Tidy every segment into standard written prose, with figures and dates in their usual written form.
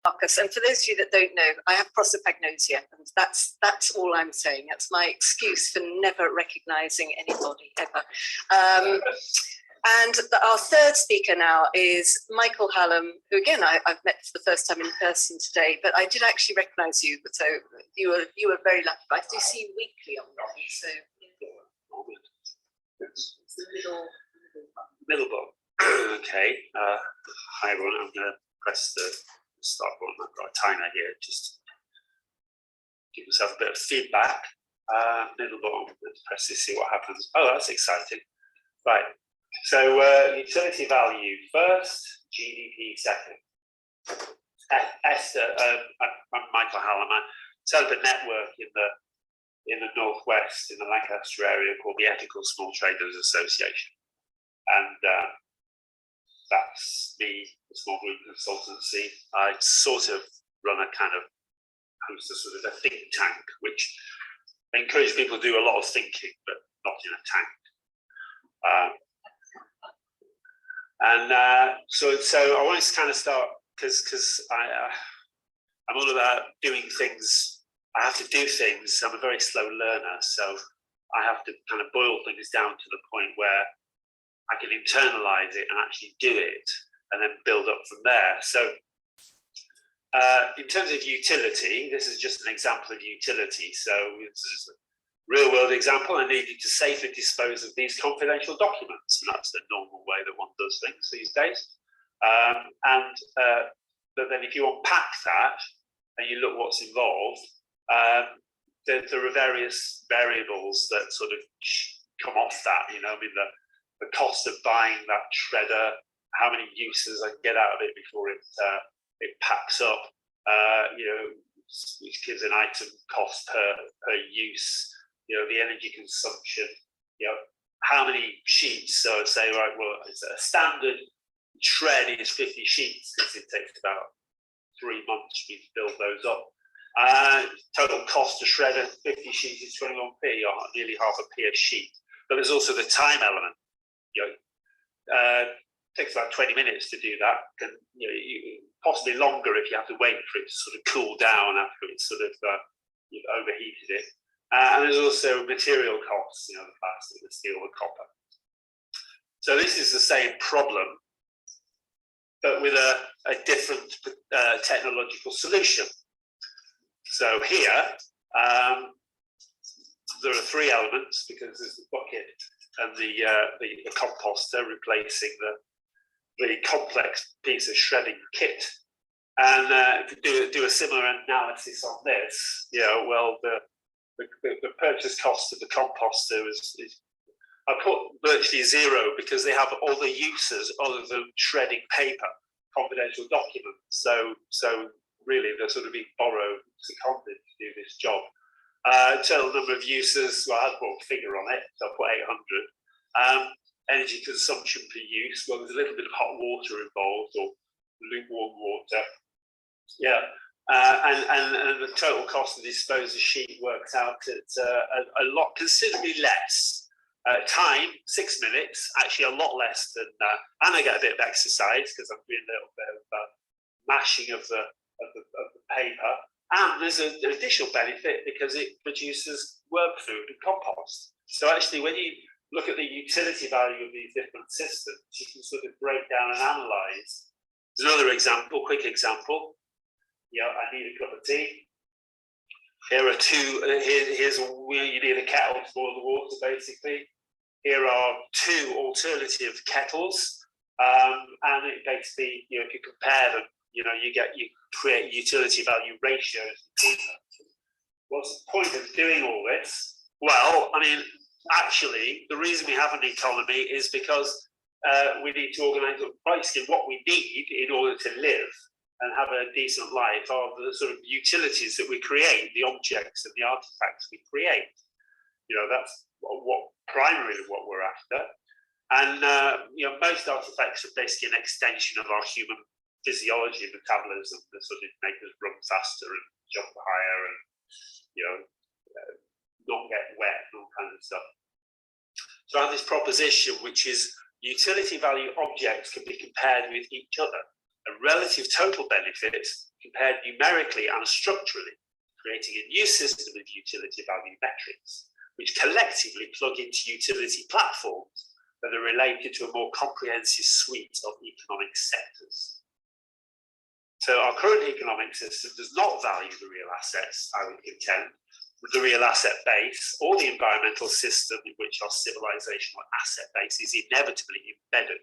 Marcus, and for those of you that don't know, I have prosopagnosia, and that's all I'm saying. That's my excuse for never recognising anybody ever. And our third speaker now is Michael Hallam, who again I've met for the first time in person today, but I did actually recognise you. So you were very lucky. But I do see you weekly online. So it's the middle button. Okay. Hi everyone. I'm going to press the start button. I've got a timer here. Just give myself a bit of feedback. Middle button. Let's press this. See what happens. Oh, that's exciting. Right. So utility value first, GDP second. Esther, I'm Michael Hallam. I set up a network in the northwest in the Lancaster area called the Ethical Small Traders Association, and that's me, the small group consultancy. I sort of run a kind of host a sort of a think tank, which I encourage people to do a lot of thinking, but not in a tank. So I wanted to kind of start because I'm all about doing things. I have to do things. I'm a very slow learner, so I have to kind of boil things down to the point where I can internalize it and actually do it, and then build up from there. So in terms of utility, this is just an example of utility. So this is a real world example. I needed to safely dispose of these confidential documents, and that's the normal way that one does things these days. But then if you unpack that and you look what's involved, there are various variables that sort of come off that. You know, I mean, the cost of buying that shredder, how many uses I can get out of it before it packs up. You know, which gives an item cost per use. You know, the energy consumption. You know, how many sheets? So say, right, well, it's a standard shred is 50 sheets because it takes about 3 months for you to build those up. Total cost to shred 50 sheets is 21p, or nearly half a p a sheet. But there's also the time element. You know, takes about 20 minutes to do that, and you know, possibly longer if you have to wait for it to sort of cool down after it's sort of you've overheated it. And there's also material costs, you know, the plastic, the steel, the copper. So this is the same problem, but with a different technological solution. So here, there are 3 elements, because there's the bucket and the composter replacing the really complex piece of shredding kit. And if you do a similar analysis on this, you know, well, the purchase cost of the composter is I put virtually 0 because they have all the uses other than shredding paper, confidential documents. So really they're sort of being borrowed, seconded to do this job. Total number of uses, well, I put a figure on it, so I'll put 800. Energy consumption per use, well, there's a little bit of hot water involved, or lukewarm water. Yeah. And the total cost to dispose of sheet works out at a lot, considerably less. Time, 6 minutes, actually a lot less than, and I get a bit of exercise because I'm doing a little bit of mashing of the paper. And there's an additional benefit because it produces worm food and compost. So actually, when you look at the utility value of these different systems, you can sort of break down and analyze. There's another example, quick example. Yeah, I need a cup of tea. Here are 2. Here's you need a kettle to boil the water, basically. Here are 2 alternative kettles, and it basically, you know, if you compare them, you know, you create utility value ratios between them. What's the point of doing all this? Well, I mean, actually, the reason we have an economy is because we need to organise basically what we need in order to live and have a decent life are the sort of utilities that we create, the objects and the artifacts we create. You know, that's what primarily what we're after. And you know, most artifacts are basically an extension of our human physiology and metabolism that sort of make us run faster and jump higher and, you know, not get wet and all kinds of stuff. So I have this proposition, which is utility value objects can be compared with each other. A relative total benefit compared numerically and structurally, creating a new system of utility value metrics, which collectively plug into utility platforms that are related to a more comprehensive suite of economic sectors. So our current economic system does not value the real assets, I would contend, the real asset base or the environmental system in which our civilizational asset base is inevitably embedded.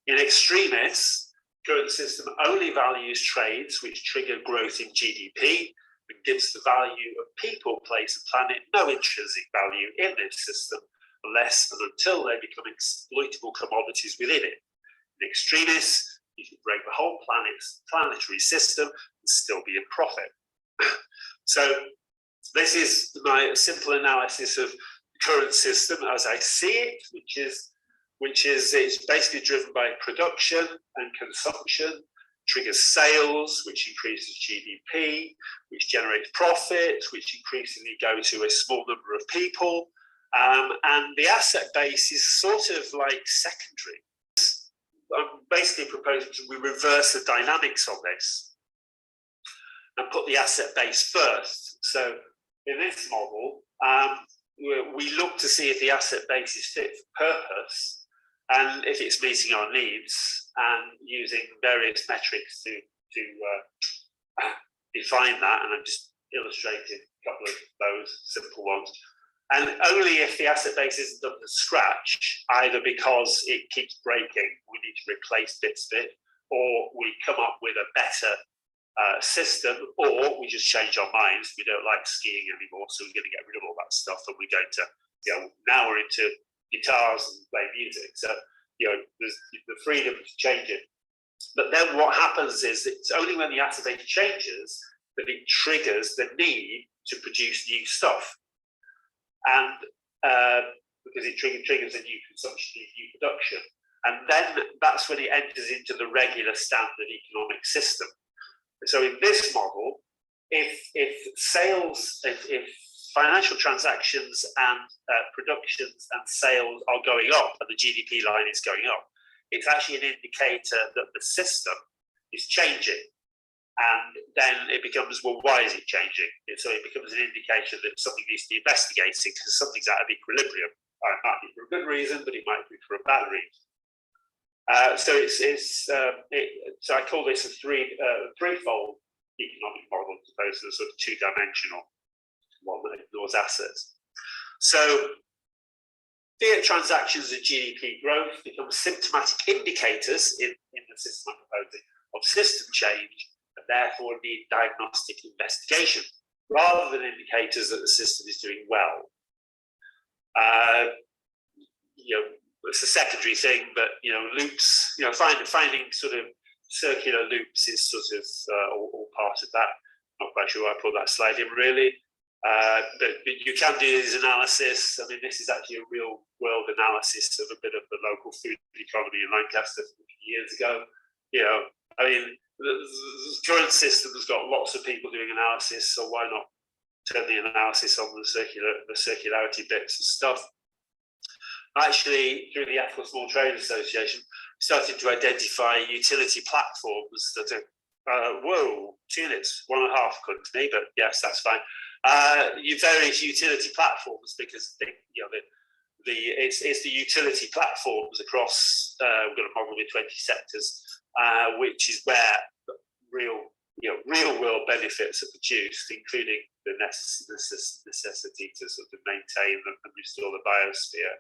In extremis, current system only values trades which trigger growth in GDP and gives the value of people, place, and planet no intrinsic value in this system unless and until they become exploitable commodities within it. In extremis, you can break the whole planetary system and still be in profit. So this is my simple analysis of the current system as I see it, which is it's basically driven by production and consumption, triggers sales, which increases GDP, which generates profit, which increasingly go to a small number of people, and the asset base is sort of like secondary. I'm basically proposing we reverse the dynamics on this and put the asset base first. So in this model, we look to see if the asset base is fit for purpose and if it's meeting our needs, and using various metrics to define that. And I've just illustrated a couple of those simple ones. And only if the asset base isn't done from scratch, either because it keeps breaking, we need to replace bits of it, or we come up with a better system, or we just change our minds. We don't like skiing anymore, so we're going to get rid of all that stuff, and we're going to, now we're into guitars and play music. So, there's the freedom to change it. But then what happens is it's only when the asset base changes that it triggers the need to produce new stuff. And because it triggers a new consumption, new production. And then that's when it enters into the regular standard economic system. So in this model, if financial transactions and productions and sales are going up and the GDP line is going up, it's actually an indicator that the system is changing. And then it becomes, well, why is it changing? So it becomes an indication that something needs to be investigated because something's out of equilibrium. It might be for a good reason, but it might be for a bad reason. So I call this a threefold economic model as opposed to a sort of two-dimensional one that ignores assets. So fiat transactions and GDP growth become symptomatic indicators in the system I'm proposing of system change, and therefore need diagnostic investigation rather than indicators that the system is doing well. It's a secondary thing, but loops, finding sort of circular loops is sort of all part of that. Not quite sure why I put that slide in really, but you can do this analysis. I mean, this is actually a real world analysis of a bit of the local food economy in Lancaster a few years ago. I mean, the current system has got lots of people doing analysis, so why not turn the analysis on the circularity bits and stuff? Actually, through the Ethical Small Trade Association, we started to identify utility platforms that are, units, 1.5 company, but yes, that's fine. Various utility platforms, because it's the utility platforms across. We've got a model with 20 sectors, which is where real world benefits are produced, including the necessity to sort of maintain and restore the biosphere.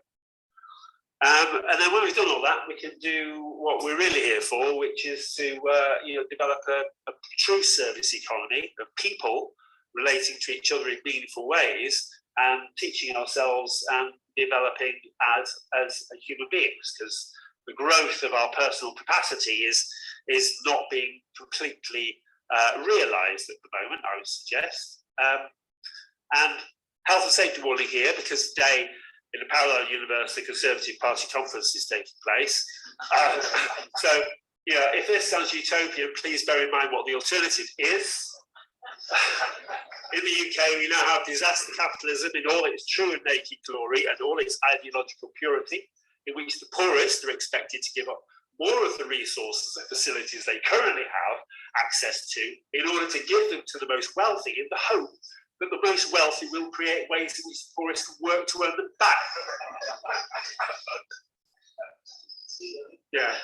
And then when we've done all that, we can do what we're really here for, which is to develop a true service economy of people relating to each other in meaningful ways and teaching ourselves and developing as human beings, because the growth of our personal capacity is not being completely realised at the moment, I would suggest. And health and safety warning here, because today in a parallel universe, the Conservative Party conference is taking place. So, if this sounds utopian, please bear in mind what the alternative is. In the UK, we now have disaster capitalism in all its true and naked glory and all its ideological purity, in which the poorest are expected to give up more of the resources and facilities they currently have access to, in order to give them to the most wealthy, in the hope that the most wealthy will create ways in which the poorest can work to earn them back. Yeah.